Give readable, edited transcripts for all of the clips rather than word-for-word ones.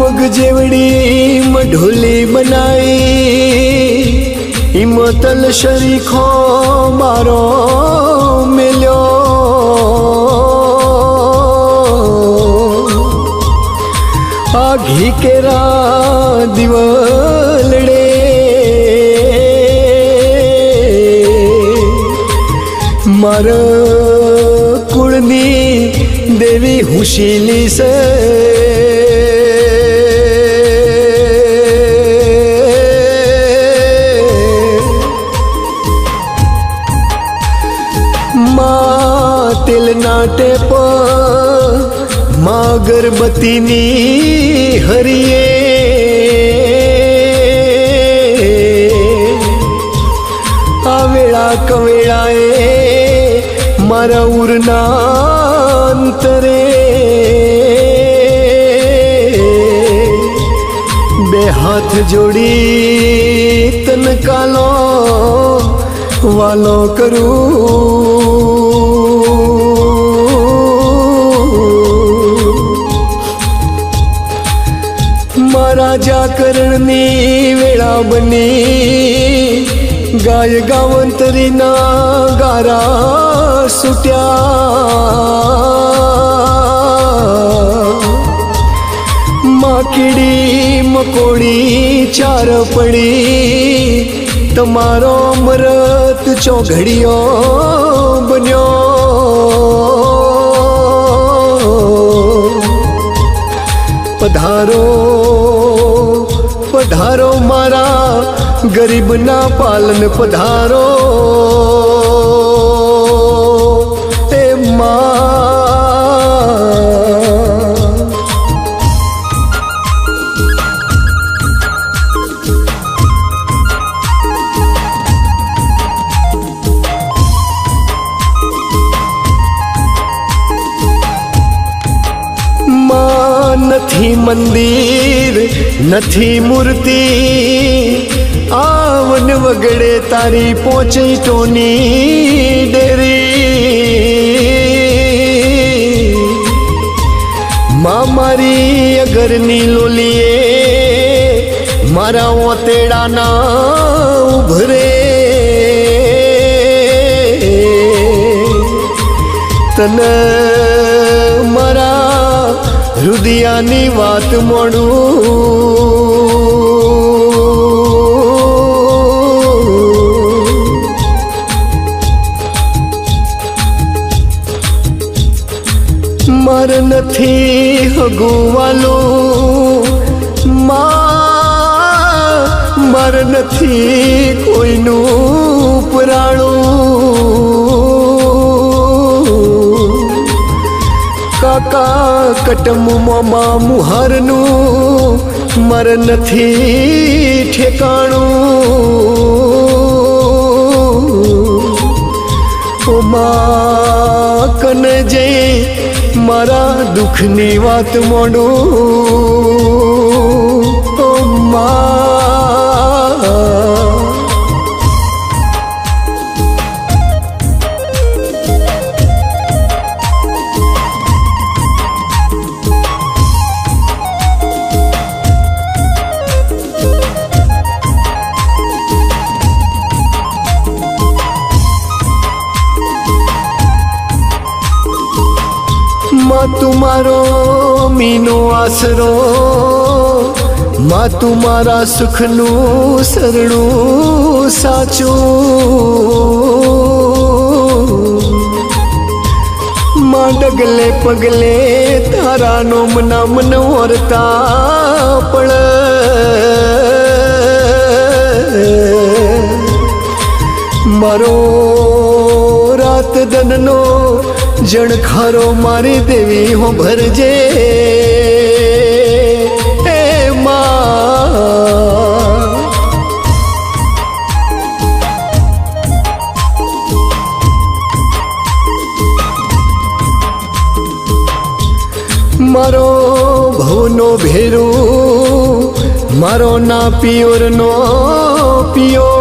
मग जेवड़ी मढोली बनाई हिमतल शरीखो मारो मिलो आघी केरा दिवलड़े मार कुळनी देवी हुशीली से तेल नाटे प अगरबत्ती नी हरिये आवेळा कवेळाए मारा उरना अंतरे बे हाथ जोड़ी तन कालो वालो करूं राजा करणी वेळा बनी गाय गावंतरी ना गारा सुट्या माकिडी मकोडी चार पडी तमारो मरत चौघड़ियो बन्यो पधारो पधारो मारा गरीब ना पालन पधारो ए माँ नथी मंदिर नथी मूर्ति आवन वगड़े तारी पहुंचे टोनी डेरी माँ मारी अगर नीलो लिए मारा वो तेड़ा ना उभरे तन मारा हृदयानी वात मोड़ू मर नथी हगुवालो माँ मर नथी कोईनू पुराणू काका कटमु मामा मुहारनु मर नथी ठेकाणु ओ मां कन जे मारा दुखनी वात मोडू ओ मां तुम्हारो मीनो आसरो माँ तुम्हारा सुखनु सरणु साचू माँ डगले पगले तारा नो मना मनोरता पड़ मारो रात दननो जन खारो मारी देवी हो भरजे ए माँ મારો ભવનો ભેરો મારો ના પિયોરનો પિયો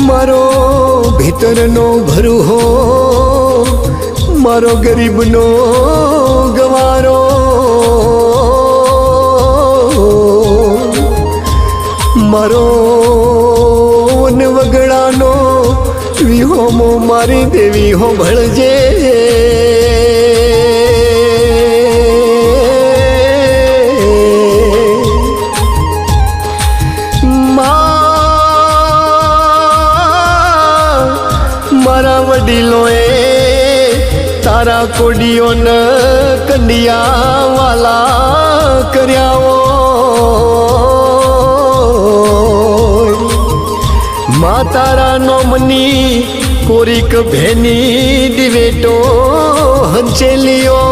મારો ભીતરનો ભરુહો મારો ગરીબનો ગવારો મારો વગડાનો વિહોમો મારી દેવી હો ભળજે મારા વડીલોએ તારા કોડીઓન કંડિયા વાલા કર્યાઓ મા તારા નોમની કોરીક ભેની દિવેટો હંચેલીઓ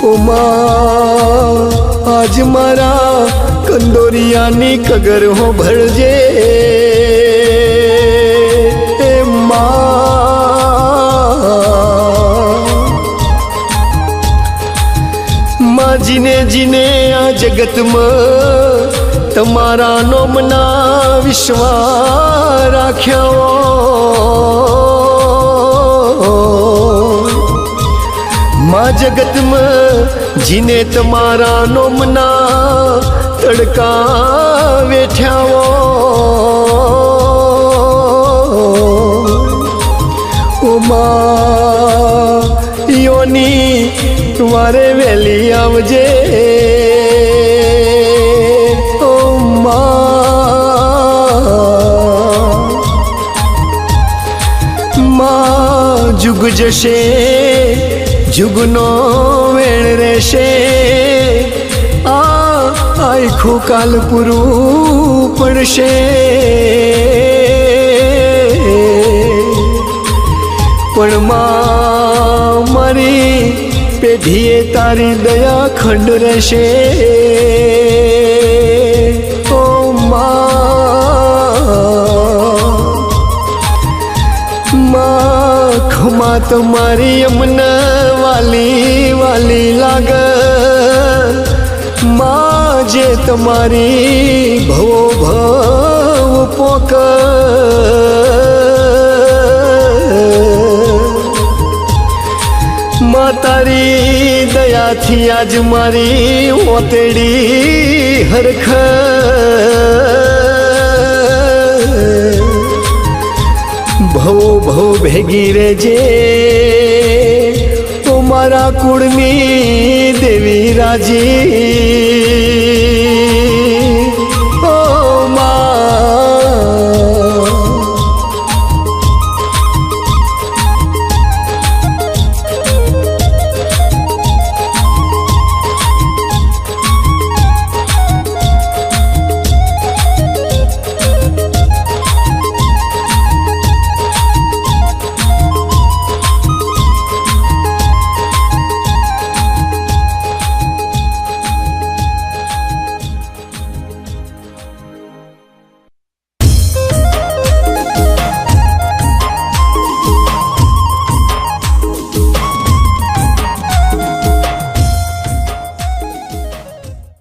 ઓમા આજ મારા કંદોરિયાની કગર હો ભળજે માં જીને જીને આ જગતમાં તમારા નોમના વિશ્વા રાખ્યા માં જગતમાં જીને તમારા નોમના તડકા વેઠ્યાઓ ઓમા યોની વારે વેલી આવજે માં જુગ જશે જુગનો વેણ રહેશે આખું કાલ પૂરું પડશે પણ માં મારી પેઢીએ તારી દયા ખંડ રહેશે ઓ માં ખમા તમારી અમને વાલી વાલી લાગ માં જે તમારી ભવો ભવ પોક માં તારી દયાથી આજ મારી ઓતેડી હરખ ભવો ભવ ભેગી રેજે તો મારા કુળની દેવી રાજી